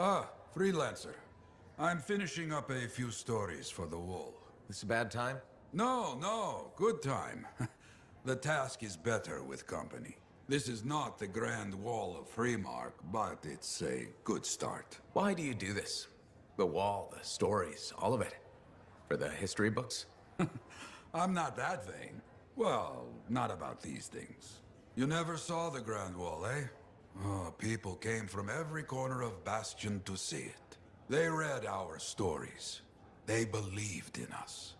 Ah, freelancer. I'm finishing up a few stories for the wall. This a bad time? No, good time. The task is better with company. This is not the Grand Wall of Freemark, but it's a good start. Why do you do this? The wall, the stories, all of it. For the history books? I'm not that vain. Well, not about these things. You never saw the Grand Wall, eh? Oh, people came from every corner of Bastion to see it. They read our stories. They believed in us.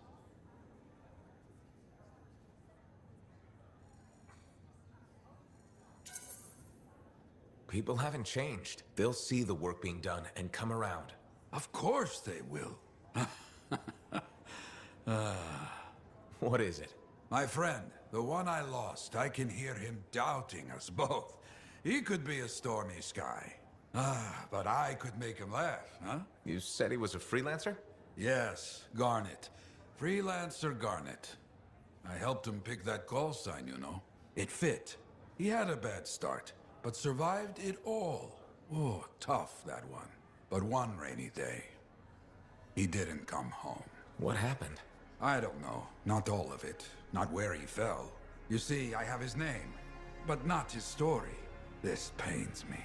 People haven't changed. They'll see the work being done and come around. Of course they will. What is it? My friend, the one I lost, I can hear him doubting us both. He could be a stormy sky. But I could make him laugh, huh? You said he was a freelancer? Yes, Garnet. Freelancer Garnet. I helped him pick that call sign, you know. It fit. He had a bad start, but survived it all. Oh, tough, that one. But one rainy day, he didn't come home. What happened? I don't know. Not all of it. Not where he fell. You see, I have his name, but not his story. This pains me.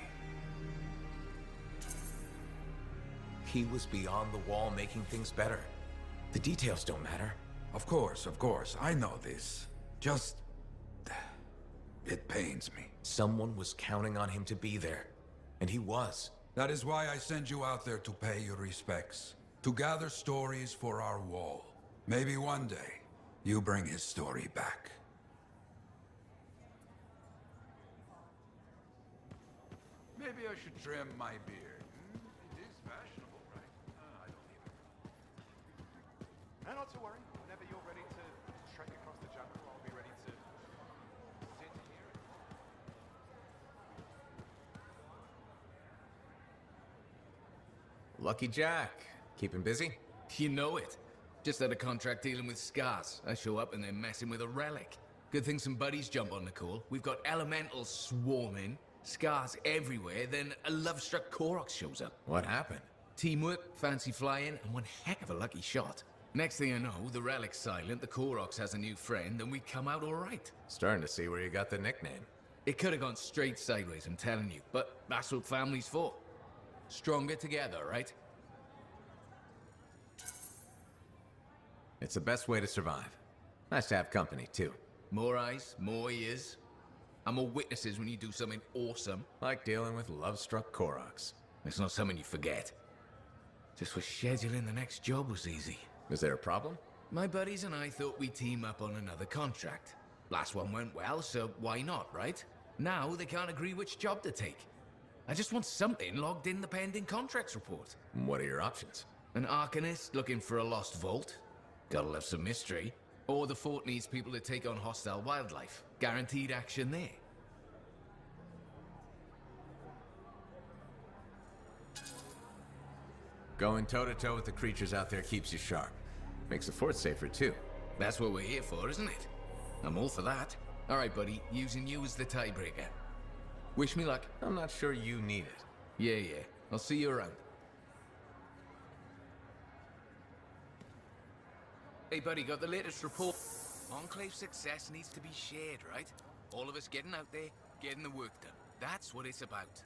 He was beyond the wall making things better. The details don't matter. Of course. I know this. Just... it pains me. Someone was counting on him to be there. And he was. That is why I send you out there to pay your respects. To gather stories for our wall. Maybe one day, you bring his story back. Maybe I should trim my beard. It is fashionable, right? I don't need it. And not to worry, whenever you're ready to trek across the jungle, I'll be ready to sit here. Lucky Jack. Keep him busy? You know it. Just had a contract dealing with scars. I show up and they're messing with a relic. Good thing some buddies jump on the call. We've got elementals swarming, scars everywhere, then a love-struck Koroks shows up. What happened? Teamwork, fancy flying, and one heck of a lucky shot. Next thing I know, the relic's silent, the Koroks has a new friend, and we come out all right. Starting to see where you got the nickname. It could have gone straight sideways, I'm telling you, but that's what family's for. Stronger together, right? It's the best way to survive. Nice to have company, too. More eyes, more ears, and more witnesses when you do something awesome. Like dealing with love-struck Koroks. It's not something you forget. Just wish scheduling the next job was easy. Is there a problem? My buddies and I thought we'd team up on another contract. Last one went well, so why not, right? Now they can't agree which job to take. I just want something logged in the pending contracts report. What are your options? An Arcanist looking for a lost vault. Gotta love some mystery. Or the fort needs people to take on hostile wildlife. Guaranteed action there. Going toe-to-toe with the creatures out there keeps you sharp. Makes the fort safer, too. That's what we're here for, isn't it? I'm all for that. All right, buddy. Using you as the tiebreaker. Wish me luck. I'm not sure you need it. Yeah. I'll see you around. Hey, buddy, got the latest report. Enclave success needs to be shared, right? All of us getting out there, getting the work done. That's what it's about.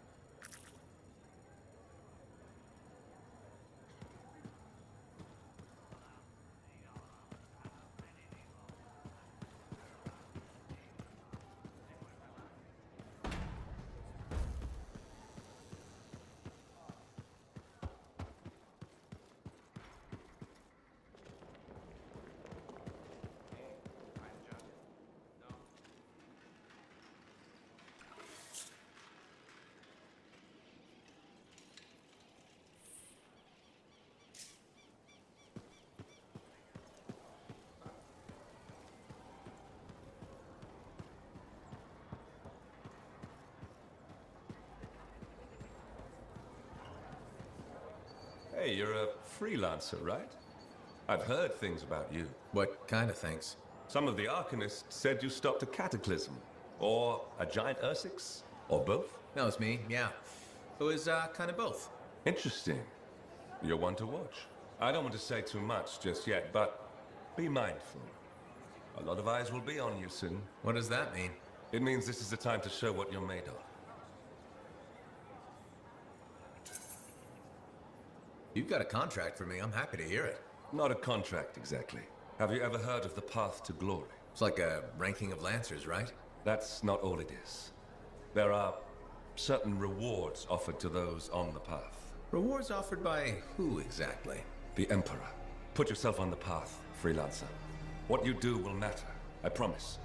Hey, you're a freelancer, right? I've heard things about you. What kind of things? Some of the Arcanists said you stopped a cataclysm, or a giant Ursix, or both. That was me, yeah. It was, kind of both. Interesting. You're one to watch. I don't want to say too much just yet, but be mindful. A lot of eyes will be on you soon. What does that mean? It means this is the time to show what you're made of. You've got a contract for me. I'm happy to hear it. Not a contract, exactly. Have you ever heard of the path to glory? It's like a ranking of Lancers, right? That's not all it is. There are certain rewards offered to those on the path. Rewards offered by who exactly? The Emperor. Put yourself on the path, freelancer. What you do will matter, I promise.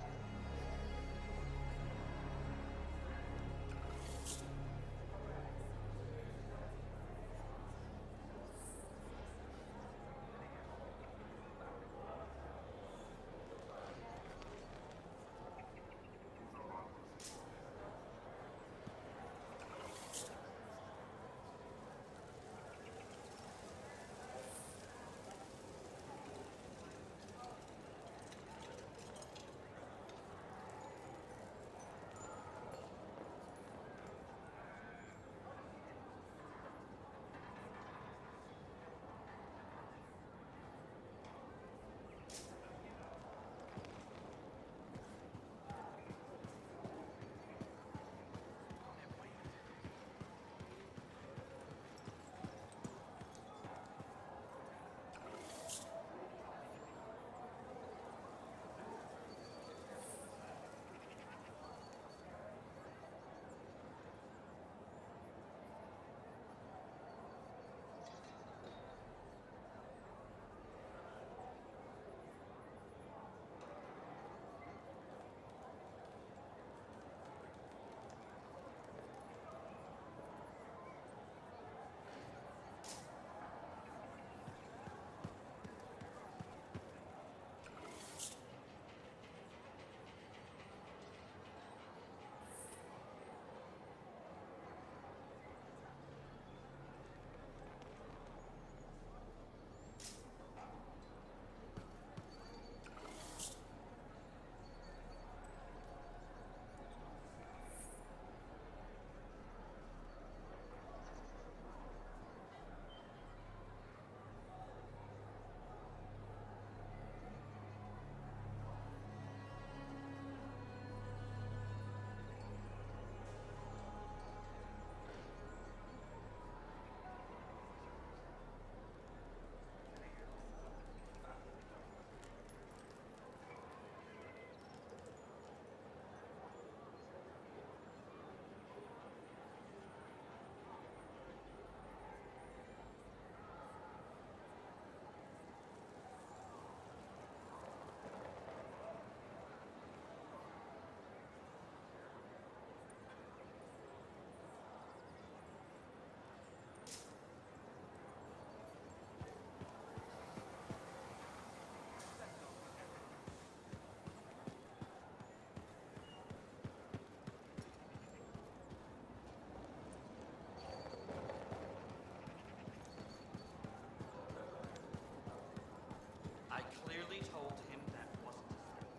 I clearly told him that wasn't a threat.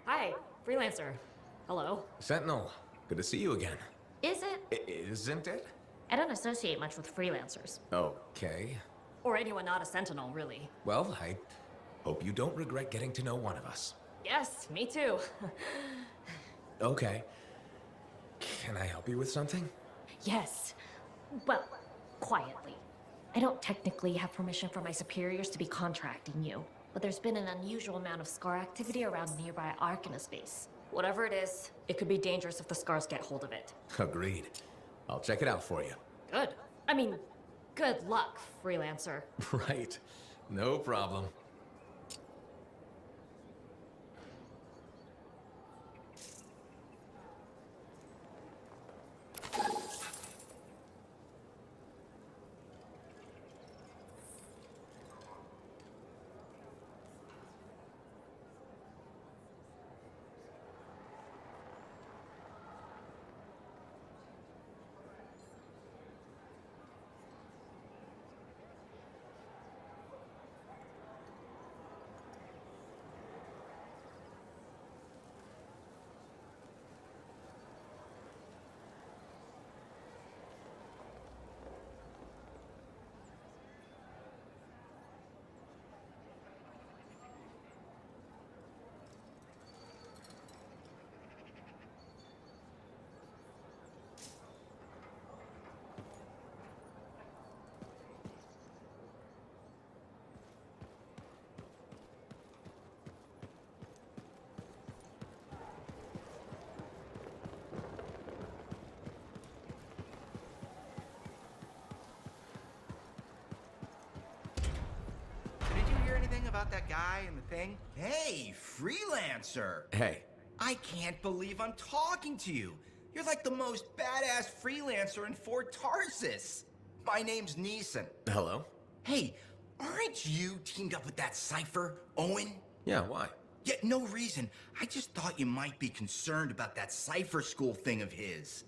Hi, freelancer. Hello. Sentinel, good to see you again. Is it? Isn't it? I don't associate much with freelancers. Okay. Or anyone not a sentinel, really. Well, I hope you don't regret getting to know one of us. Yes, me too. Okay. Can I help you with something? Yes. Well, quietly. I don't technically have permission from my superiors to be contracting you, but there's been an unusual amount of scar activity around nearby Arcana space. Whatever it is, it could be dangerous if the scars get hold of it. Agreed. I'll check it out for you. Good. I mean, good luck, freelancer. Right. No problem. about that guy and the thing? Hey, Freelancer! Hey, I can't believe I'm talking to you. You're like the most badass freelancer in Fort Tarsus. My name's Neeson. hello? Hey, aren't you teamed up with that cipher, Owen? Yeah, why? Yeah, no reason. I just thought you might be concerned about that cipher school thing of his.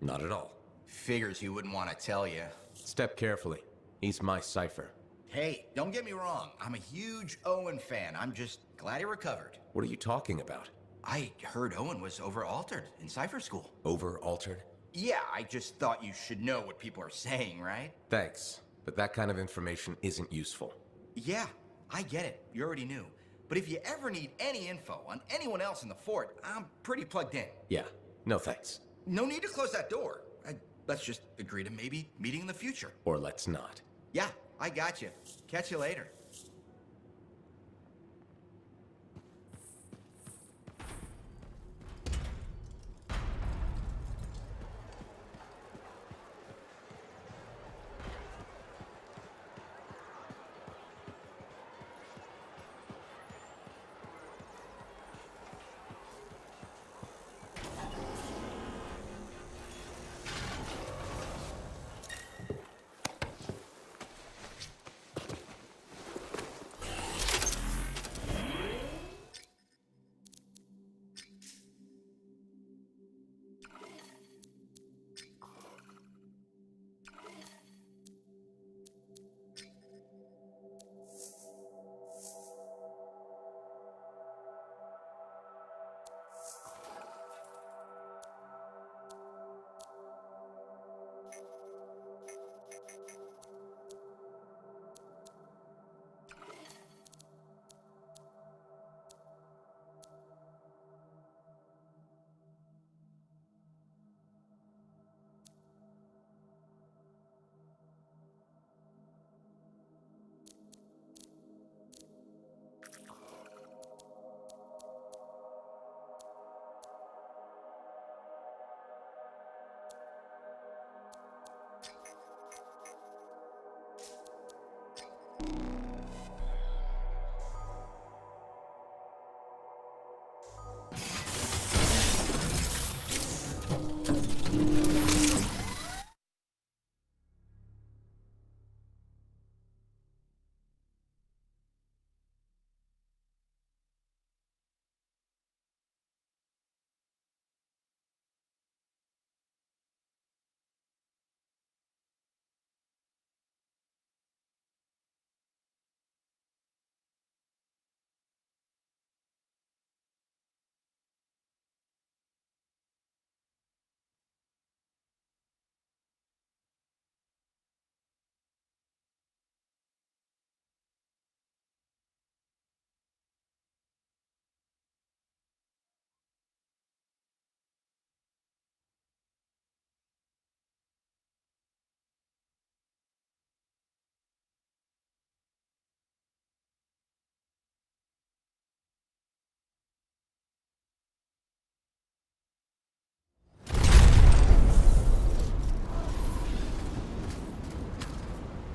Not at all. Figures he wouldn't want to tell you. Step carefully. He's my cipher. Hey, don't get me wrong. I'm a huge Owen fan. I'm just glad he recovered. What are you talking about? I heard Owen was over-altered in cipher school. Over-altered? Yeah, I just thought you should know what people are saying, right? Thanks, but that kind of information isn't useful. Yeah, I get it. You already knew. But if you ever need any info on anyone else in the fort, I'm pretty plugged in. Yeah, no thanks. No need to close that door. Let's just agree to maybe meeting in the future. Or let's not. Yeah, I got you. Catch you later.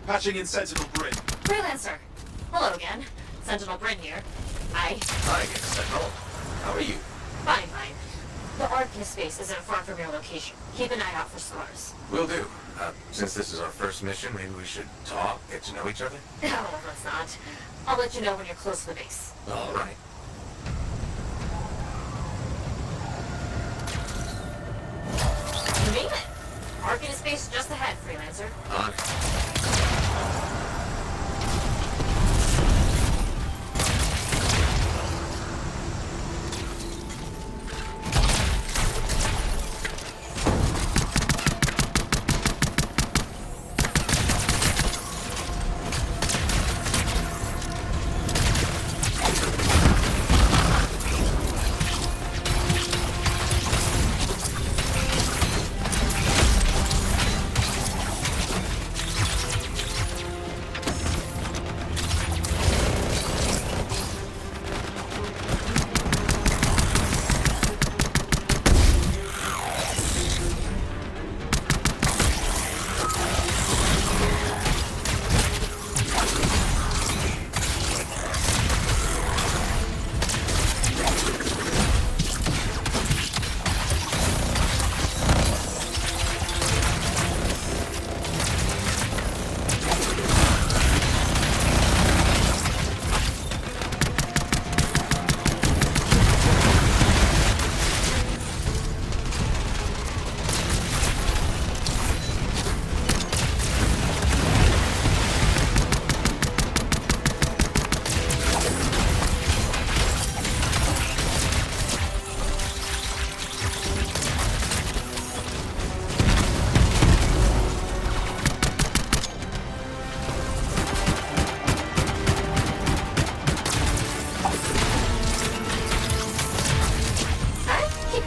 Patching in Sentinel Bryn. Freelancer! Hello again. Sentinel Bryn here. Hi again, Sentinel. How are you? Fine. The Arcanist space isn't far from your location. Keep an eye out for scars. Will do. Since this is our first mission, maybe we should talk, get to know each other? No, let's not. I'll let you know when you're close to the base. All right. You made it! Arcanist space just ahead, Freelancer. On it.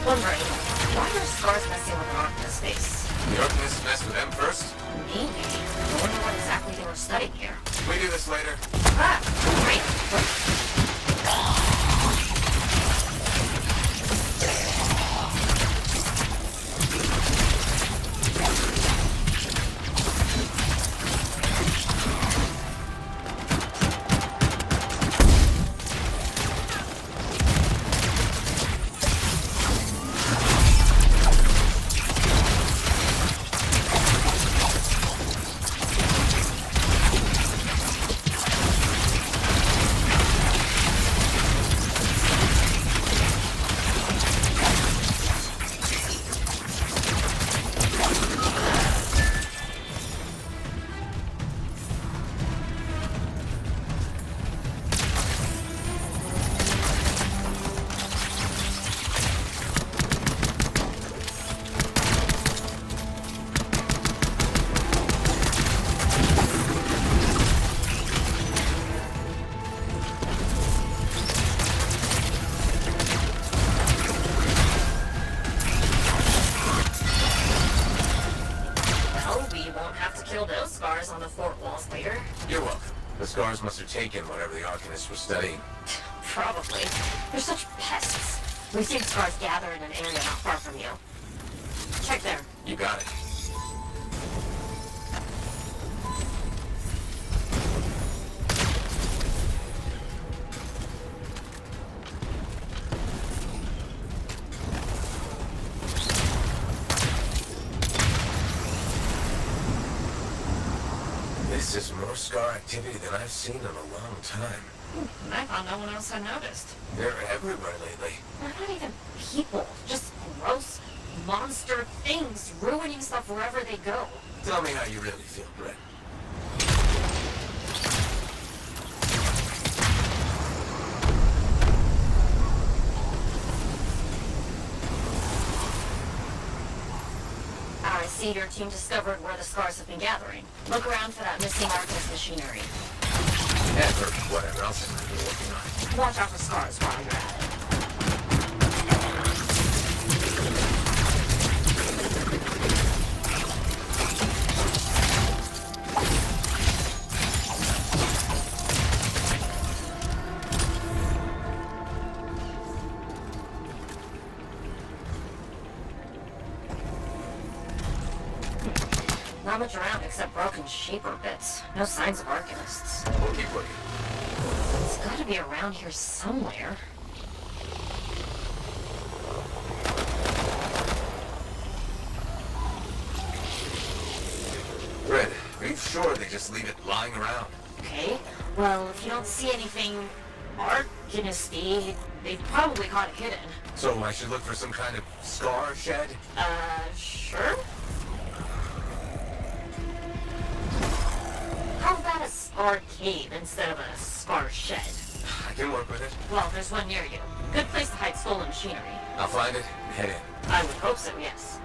Wondering, why are scars messing with an Arcanist's face? The Arcanists messed with them first? Maybe. I wonder what exactly they were studying here. We do this later. Ah, great. On the fort walls later. You're welcome. The scars must have taken whatever the Arcanists were studying. Probably. They're such pests. We've seen scars gather in an area not far from you. Check there. You got it. This is more scar activity than I've seen in a long time. I thought no one else had noticed. They're everywhere lately. They're not even people. Just gross monster things ruining stuff wherever they go. Tell me how you really feel, Brett. I see your team discovered where the scars have been gathering. Look around for that missing Arctis machinery. And for whatever else they might be working on. Watch out for scars while you're at it. Not much around except broken shaper bits. No signs of Arcanists. We'll keep looking. It's gotta be around here somewhere. Red, are you sure they just leave it lying around? Okay, well, if you don't see anything Arcanisty, they've probably caught it hidden. So I should look for some kind of scar shed? Sure? How about a scar cave instead of a scar shed? I can work with it. Well, there's one near you. Good place to hide stolen machinery. I'll find it and head in. I would hope so, yes.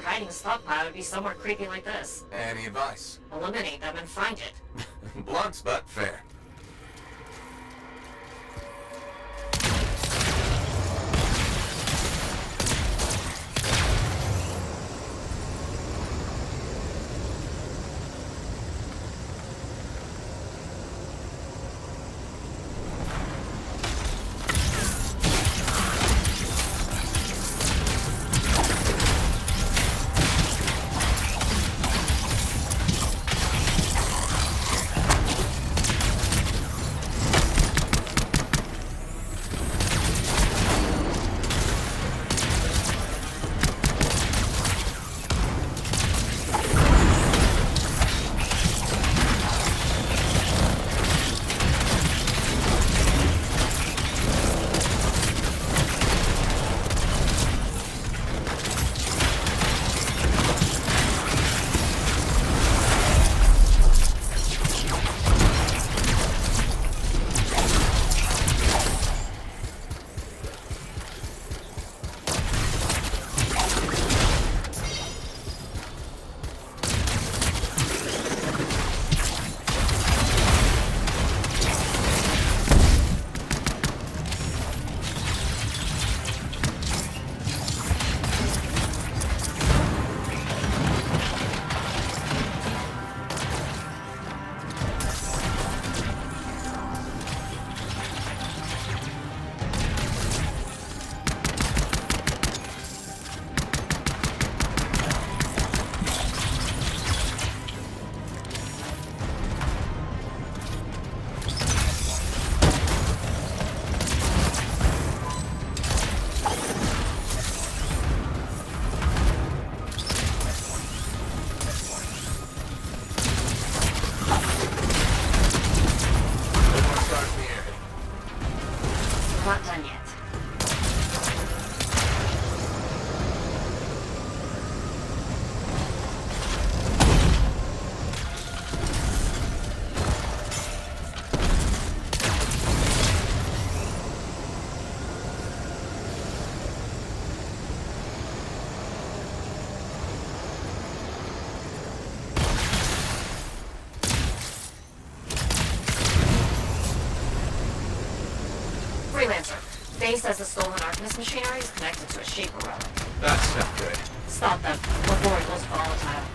Hiding a stockpile would be somewhere creepy like this. Any advice? Eliminate them and find it. Blunt, but fair. Freelancer, Faye says the stolen Arcanist machinery is connected to a Shaper relic. That's not good. Stop them before it goes volatile.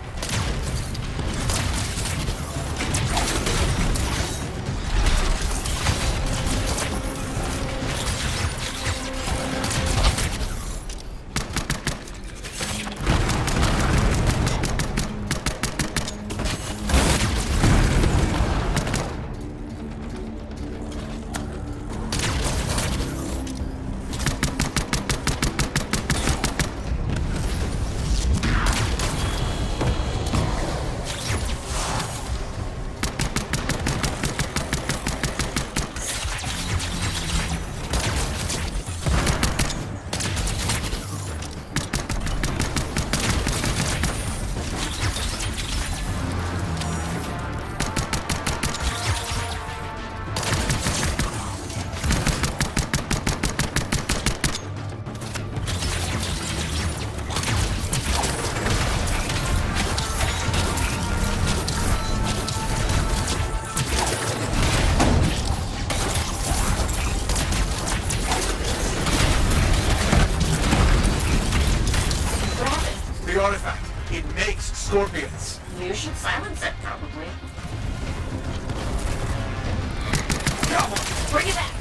The artifact. It makes scorpions. You should silence it, probably. Come on. Bring it back!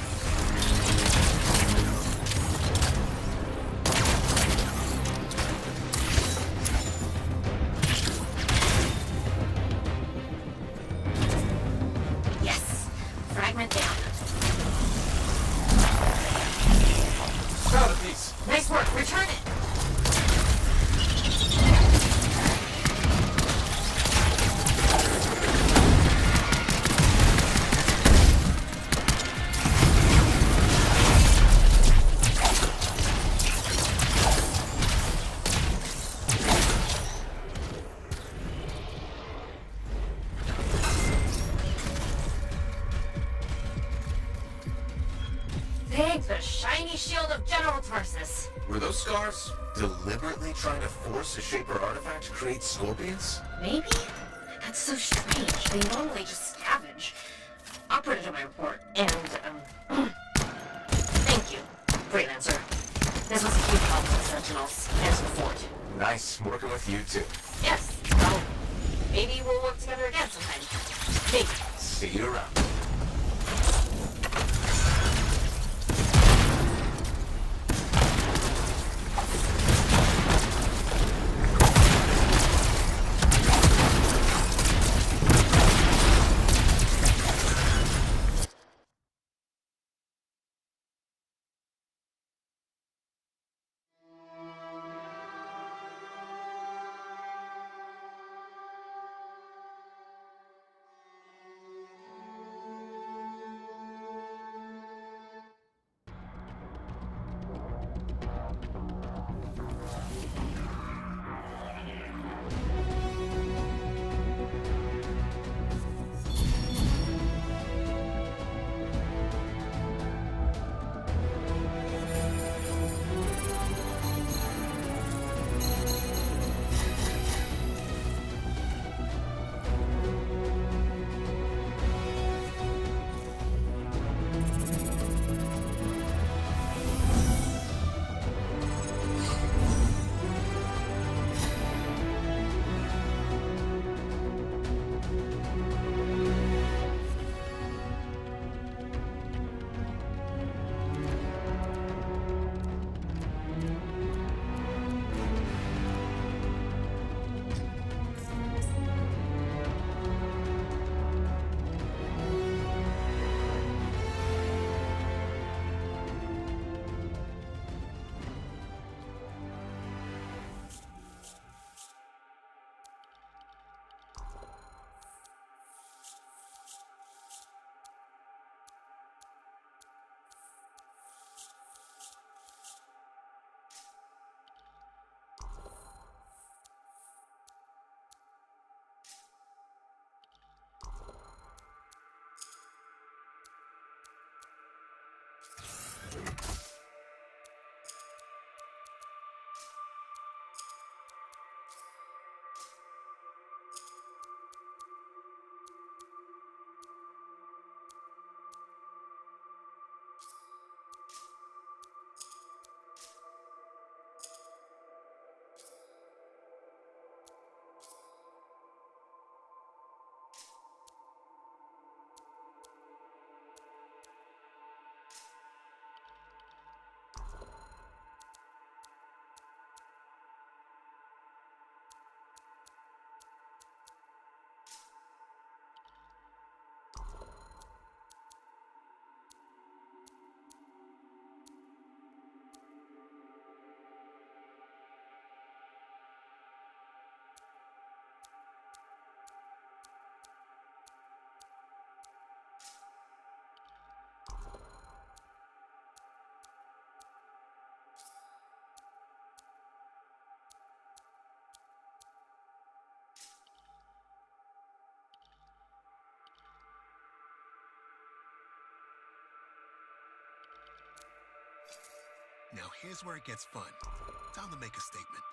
Yes! Fragment down. Found a piece. Nice work, return it! Thank the shiny shield of General Tarsus. Were those scars deliberately trying to force a Shaper artifact to create scorpions? Maybe? That's so strange. They normally just scavenge. I'll put it in my report. And, thank you, Freelancer. This was a huge help to the Sentinels and to the fort. Nice working with you too. Yes, well, maybe we'll work together again sometime. Maybe. See you around. Now here's where it gets fun. Time to make a statement.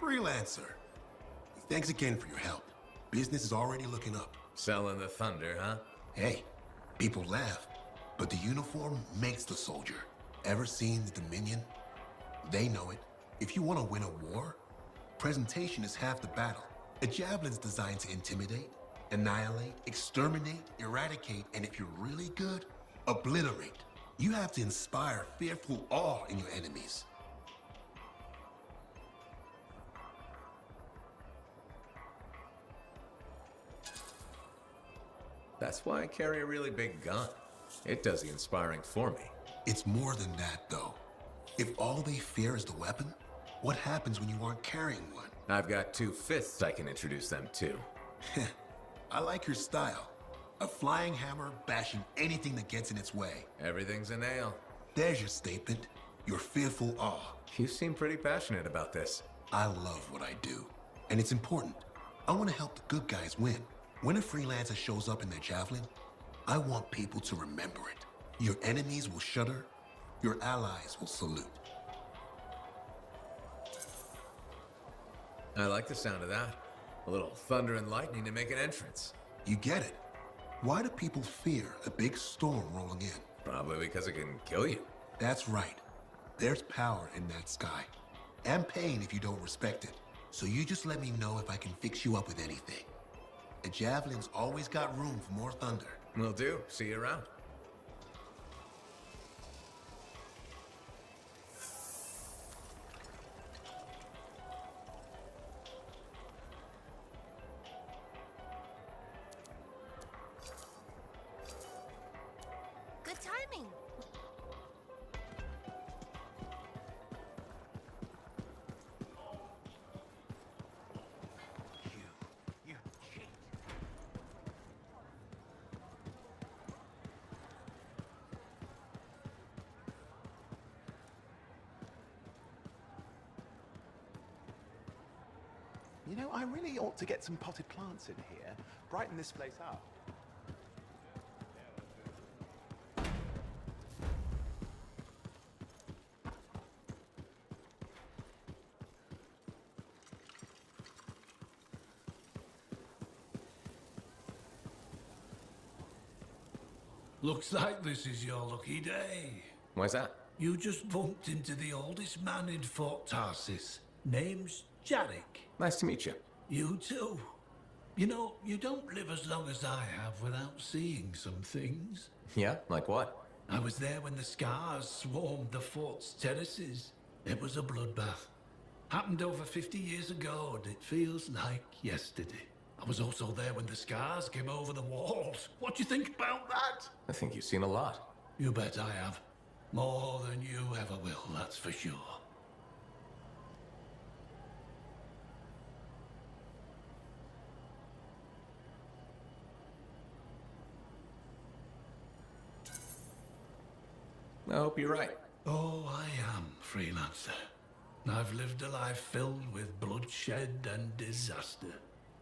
Freelancer. Thanks again for your help. Business is already looking up. Selling the thunder, huh? Hey, people laugh, but the uniform makes the soldier. Ever seen the Dominion? They know it. If you want to win a war, presentation is half the battle. A javelin's designed to intimidate, annihilate, exterminate, eradicate, and if you're really good, obliterate. You have to inspire fearful awe in your enemies. That's why I carry a really big gun. It does the inspiring for me. It's more than that, though. If all they fear is the weapon, what happens when you aren't carrying one? I've got 2 fists I can introduce them to. I like your style. A flying hammer bashing anything that gets in its way. Everything's a nail. There's your statement. Your fearful awe. You seem pretty passionate about this. I love what I do. And it's important. I want to help the good guys win. When a freelancer shows up in their javelin, I want people to remember it. Your enemies will shudder. Your allies will salute. I like the sound of that. A little thunder and lightning to make an entrance. You get it. Why do people fear a big storm rolling in? Probably because it can kill you. That's right. There's power in that sky. And pain if you don't respect it. So you just let me know if I can fix you up with anything. A javelin's always got room for more thunder. Will do. See you around. Good timing. You cheat. You know, I really ought to get some potted plants in here. Brighten this place up. Looks like this is your lucky day. Why's that? You just bumped into the oldest man in Fort Tarsis. Name's Jarek. Nice to meet you. You too. You know, you don't live as long as I have without seeing some things. Yeah? Like what? I was there when the scars swarmed the fort's terraces. It was a bloodbath. Happened over 50 years ago, and it feels like yesterday. I was also there when the scars came over the walls. What do you think about that? I think you've seen a lot. You bet I have. More than you ever will, that's for sure. I hope you're right. Oh, I am, freelancer. I've lived a life filled with bloodshed and disaster.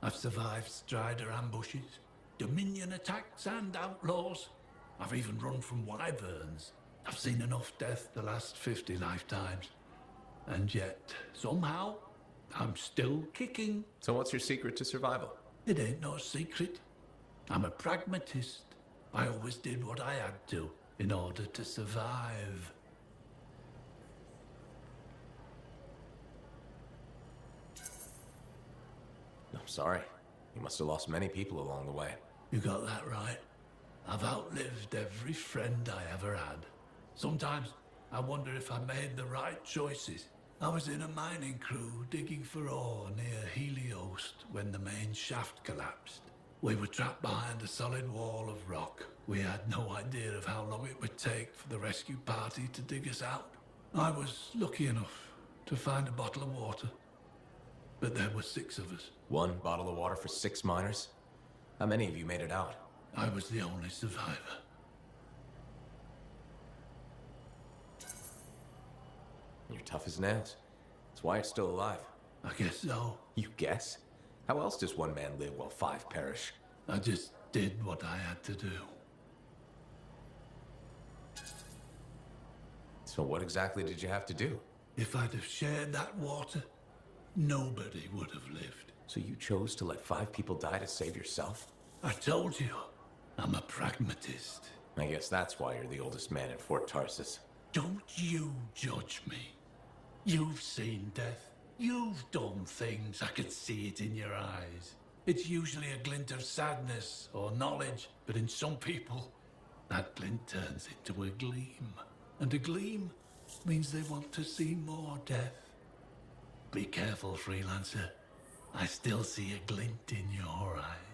I've survived Strider ambushes, Dominion attacks and outlaws. I've even run from wyverns. I've seen enough death to last 50 lifetimes. And yet, somehow, I'm still kicking. So what's your secret to survival? It ain't no secret. I'm a pragmatist. I always did what I had to in order to survive. I'm sorry. You must have lost many people along the way. You got that right. I've outlived every friend I ever had. Sometimes I wonder if I made the right choices. I was in a mining crew digging for ore near Heliost when the main shaft collapsed. We were trapped behind a solid wall of rock. We had no idea of how long it would take for the rescue party to dig us out. I was lucky enough to find a bottle of water, but there were 6 of us. 1 bottle of water for 6 miners? How many of you made it out? I was the only survivor. You're tough as nails. That's why you're still alive. I guess so. You guess? How else does 1 man live while 5 perish? I just did what I had to do. So what exactly did you have to do? If I'd have shared that water, nobody would have lived. So you chose to let 5 people die to save yourself? I told you, I'm a pragmatist. I guess that's why you're the oldest man in Fort Tarsus. Don't you judge me. You've seen death. You've done things. I can see it in your eyes. It's usually a glint of sadness or knowledge, but in some people, that glint turns into a gleam. And a gleam means they want to see more death. Be careful, freelancer. I still see a glint in your eyes.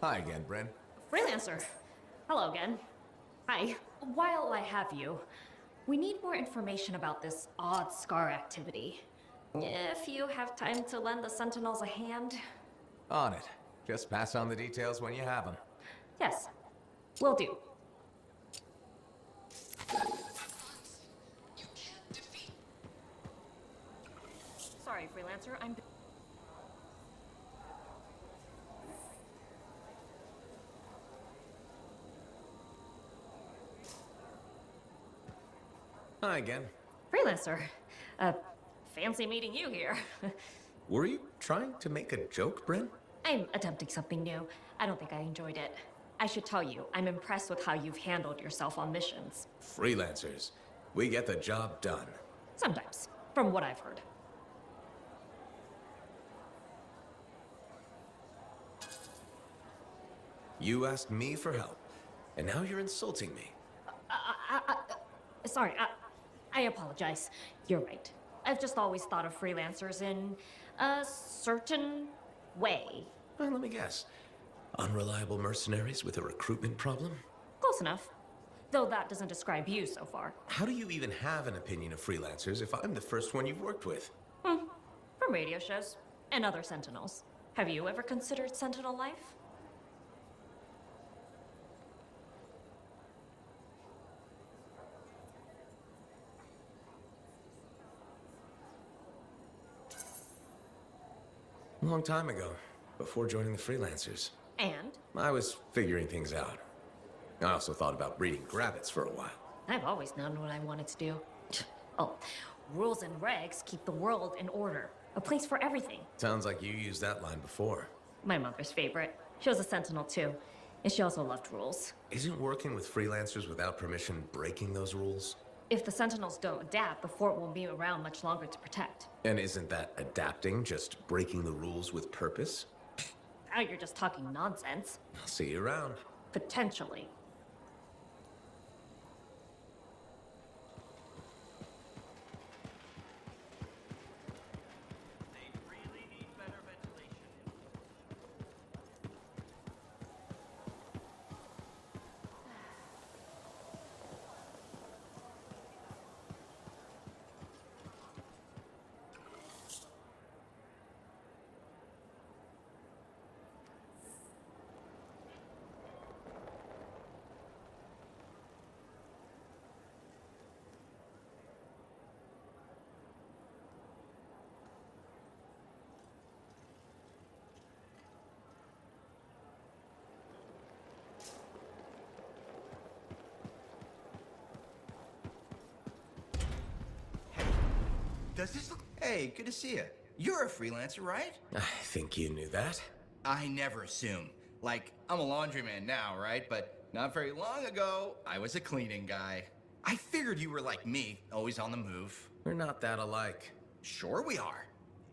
Hi again, Bryn. Freelancer. Hello again. Hi. While I have you, we need more information about this odd scar activity. If you have time to lend the Sentinels a hand. On it. Just pass on the details when you have them. Yes, will do. Sorry, Freelancer, I'm... Hi again. Freelancer. Fancy meeting you here. Were you trying to make a joke, Bryn? I'm attempting something new. I don't think I enjoyed it. I should tell you, I'm impressed with how you've handled yourself on missions. Freelancers. We get the job done. Sometimes, from what I've heard. You asked me for help, and now you're insulting me. Sorry, I apologize. You're right. I've just always thought of freelancers in a certain way. Well, let me guess. Unreliable mercenaries with a recruitment problem? Close enough. Though that doesn't describe you so far. How do you even have an opinion of freelancers if I'm the first one you've worked with? From radio shows and other Sentinels. Have you ever considered Sentinel life? A long time ago, before joining the freelancers. And? I was figuring things out. I also thought about breeding rabbits for a while. I've always known what I wanted to do. Oh, rules and regs keep the world in order. A place for everything. Sounds like you used that line before. My mother's favorite. She was a sentinel too. And she also loved rules. Isn't working with freelancers without permission breaking those rules? If the sentinels don't adapt, the fort won't be around much longer to protect. And isn't that adapting just breaking the rules with purpose? Now you're just talking nonsense. I'll see you around. Potentially. They really need better ventilation. Does this look... Hey, good to see you. You're a freelancer, right? I think you knew that. I never assume. Like, I'm a laundryman now, right? But not very long ago, I was a cleaning guy. I figured you were like me, always on the move. We're not that alike. Sure we are.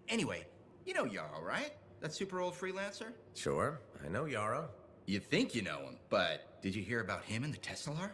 Anyway, you know Yarrow, right? That super old freelancer? Sure, I know Yarrow. You think you know him, but did you hear about him and the Tesla?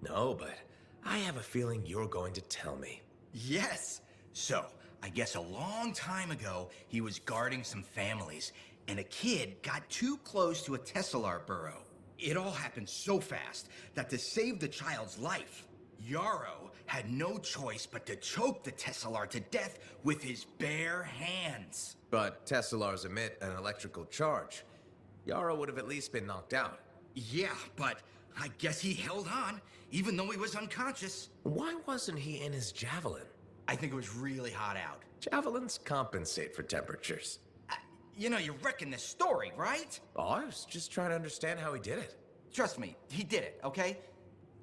No, but I have a feeling you're going to tell me. Yes. So, I guess a long time ago, he was guarding some families, and a kid got too close to a Tesla burrow. It all happened so fast that to save the child's life, Yarrow had no choice but to choke the Tesla to death with his bare hands. But Teslars emit an electrical charge. Yarrow would have at least been knocked out. Yeah, but I guess he held on, even though he was unconscious. Why wasn't he in his javelin? I think it was really hot out. Javelins compensate for temperatures. You know, you're wrecking this story, right? Oh, I was just trying to understand how he did it. Trust me, he did it, okay?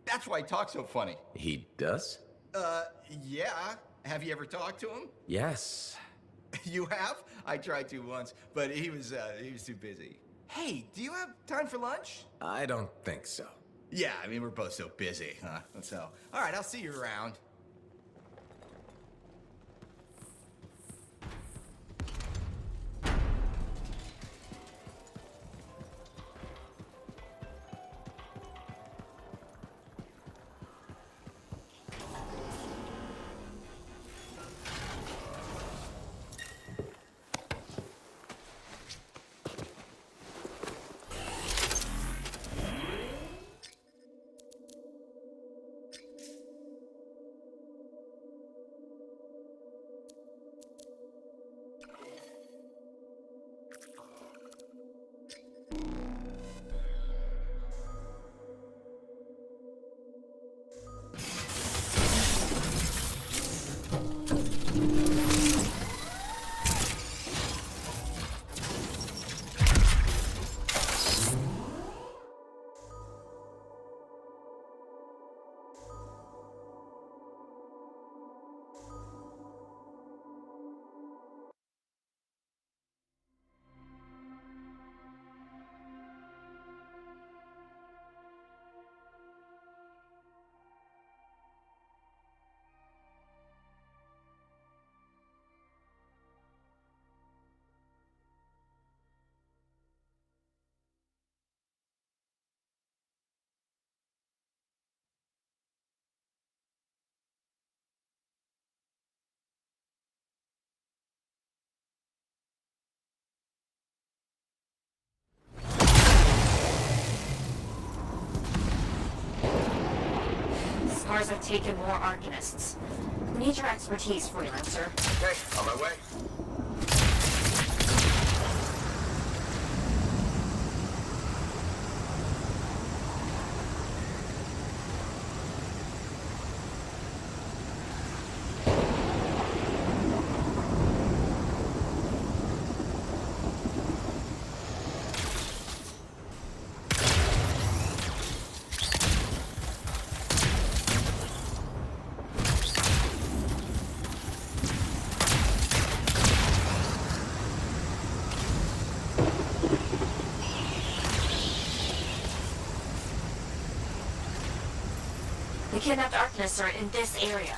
That's why he talks so funny. He does? Yeah. Have you ever talked to him? Yes. You have? I tried to once, but he was too busy. Hey, do you have time for lunch? I don't think so. Yeah, I mean, we're both so busy, huh? So, all right, I'll see you around. Scars have taken more Arcanists. We need your expertise, freelancer. Okay, on my way. The kidnapped Arcanists are in this area.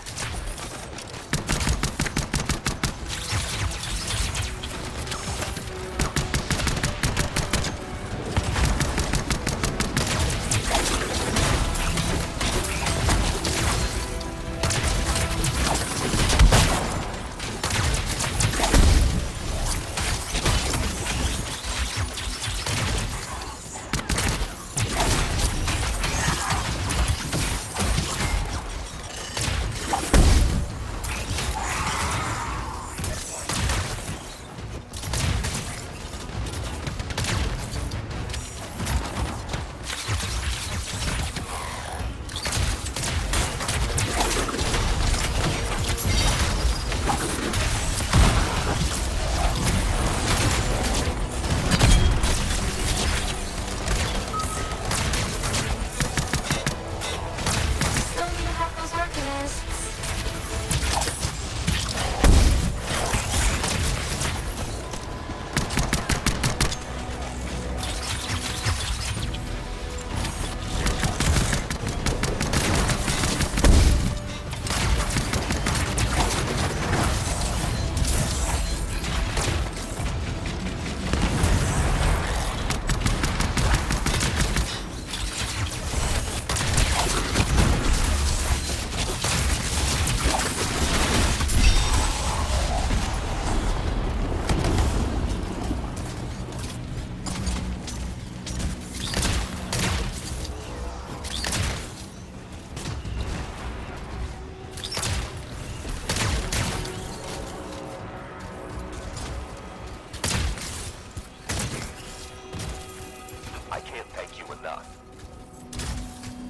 I can't thank you enough.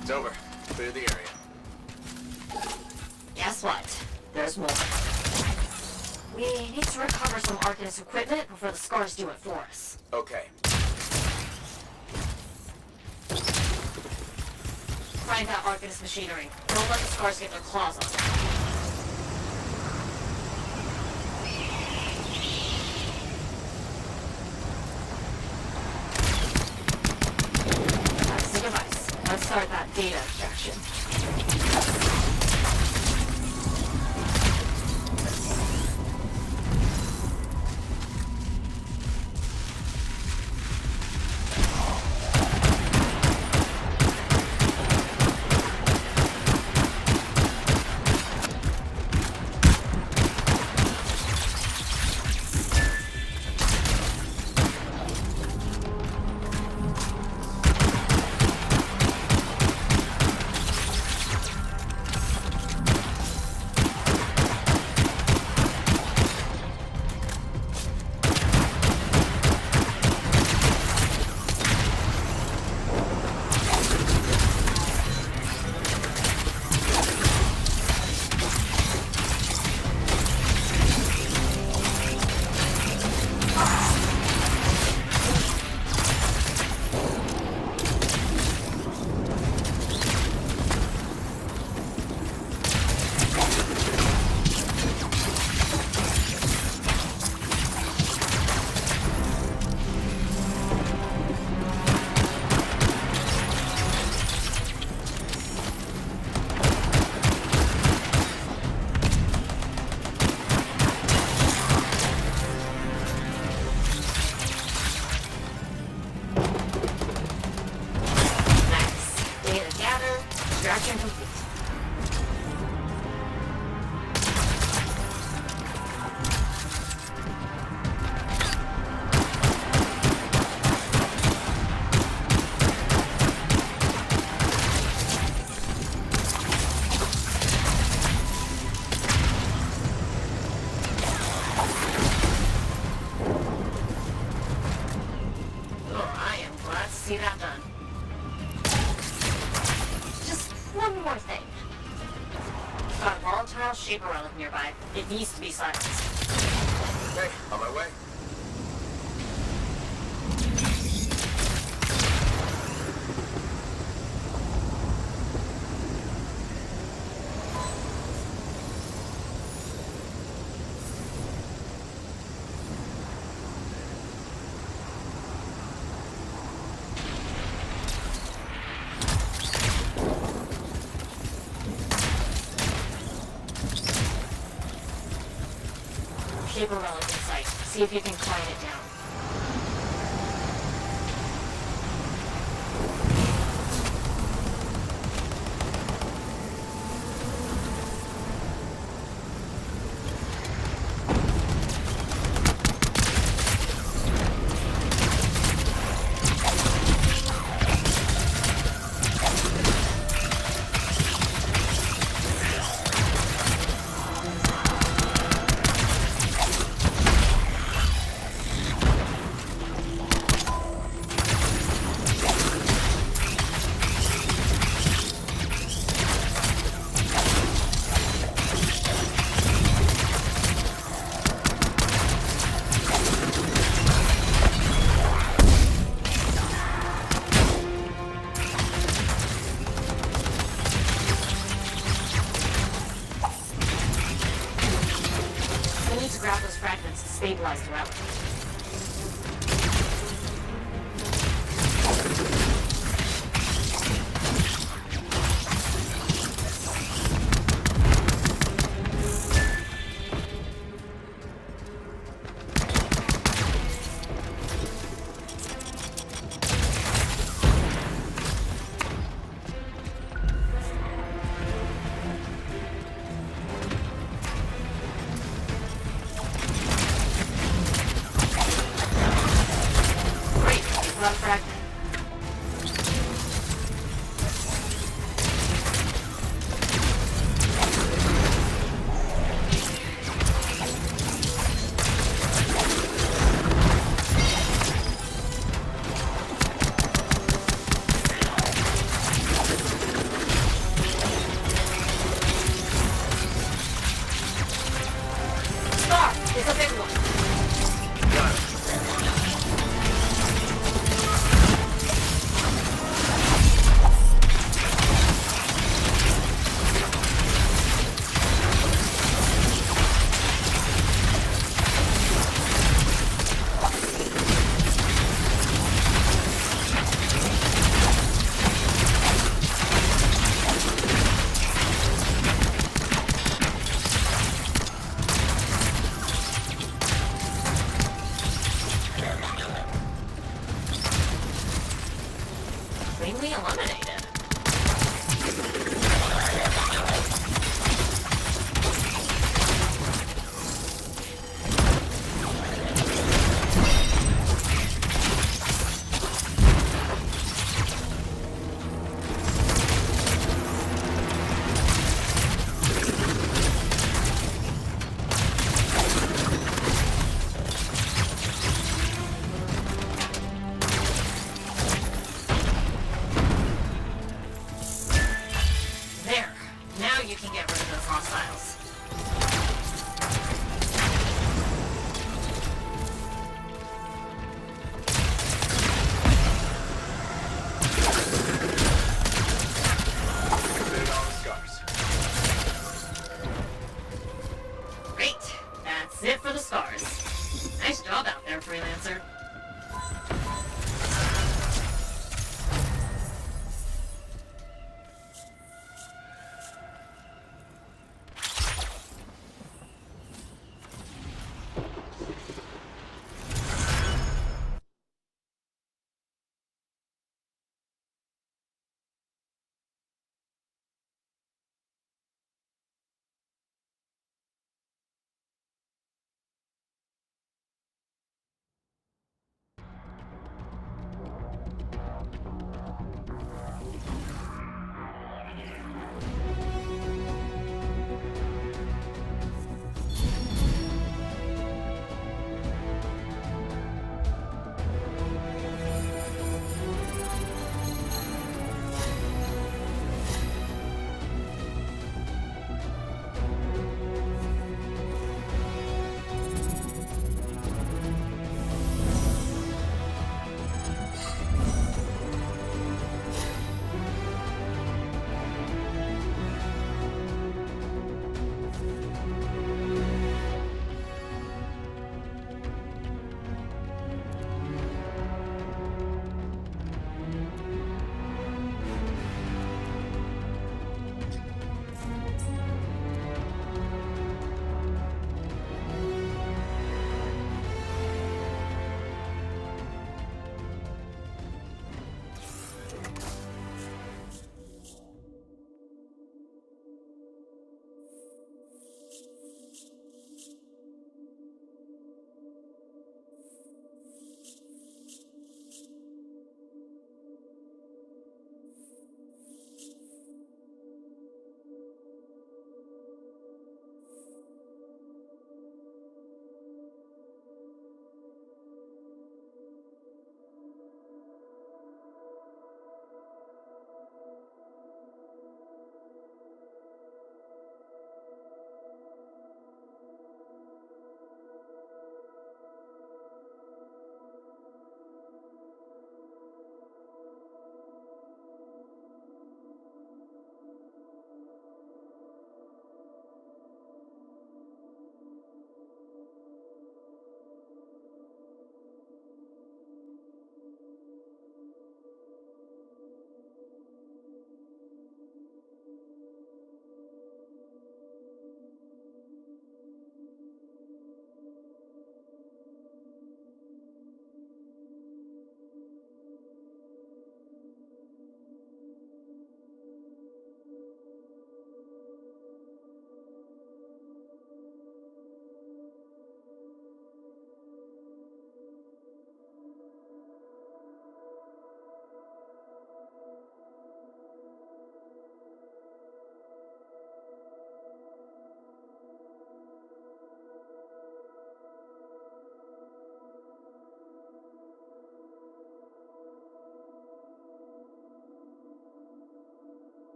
It's over. Clear the area. Guess what? There's more. We need to recover some Arcanist equipment before the Scars do it for us. Okay. Find that Arcanist machinery. Don't let the Scars get their claws on it. That's the device. Let's start that data extraction. Extraction complete. Oh, I am glad to see that done. One more thing. Got a volatile shaper relic nearby. It needs to be silenced. Okay, on my way. Saber relic in sight. See if you can quiet it down. Stabilize the relic. Eliminated. That's it for the scars. Nice job out there, freelancer.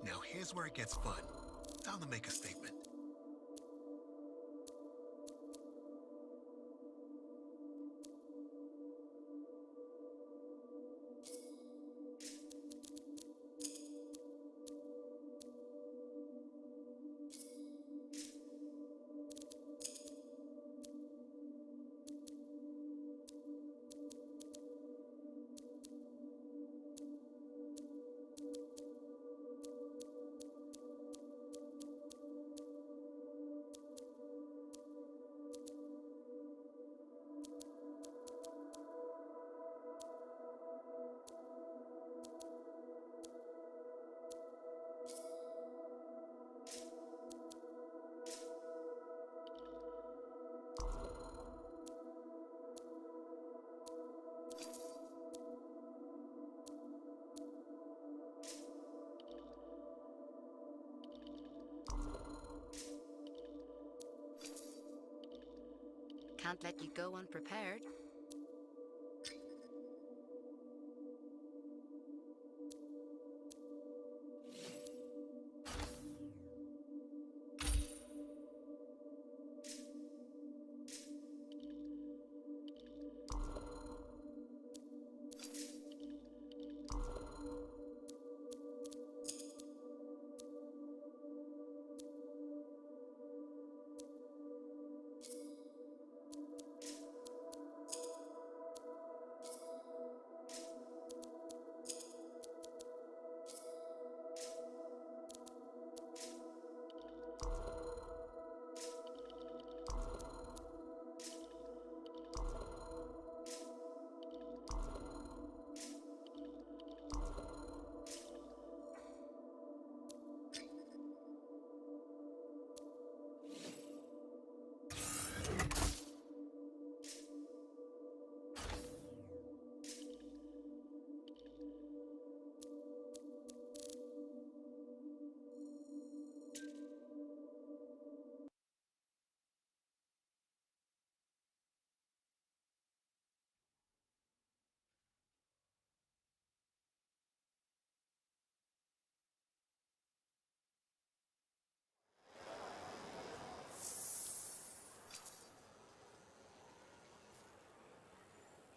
Now here's where it gets fun. Time to make a statement. Can't let you go unprepared.